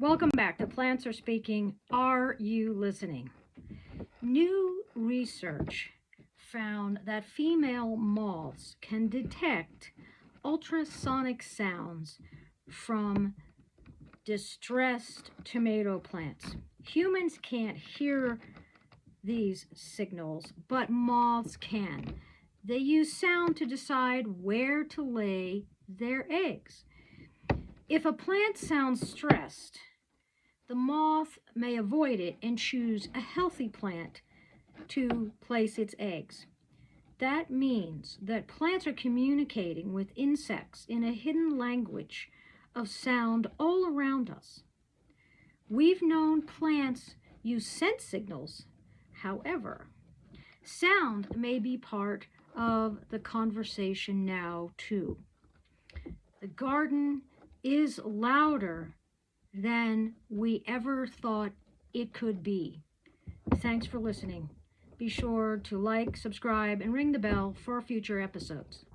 Welcome back to Plants Are Speaking. Are you listening? New research found that female moths can detect ultrasonic sounds from distressed tomato plants. Humans can't hear these signals, but moths can. They use sound to decide where to lay their eggs. If a plant sounds stressed, the moth may avoid it and choose a healthy plant to place its eggs. That means that plants are communicating with insects in a hidden language of sound all around us. We've known plants use scent signals. However, sound may be part of the conversation now, too. The garden is louder than we ever thought it could be. Thanks for listening. Be sure to like, subscribe, and ring the bell for future episodes.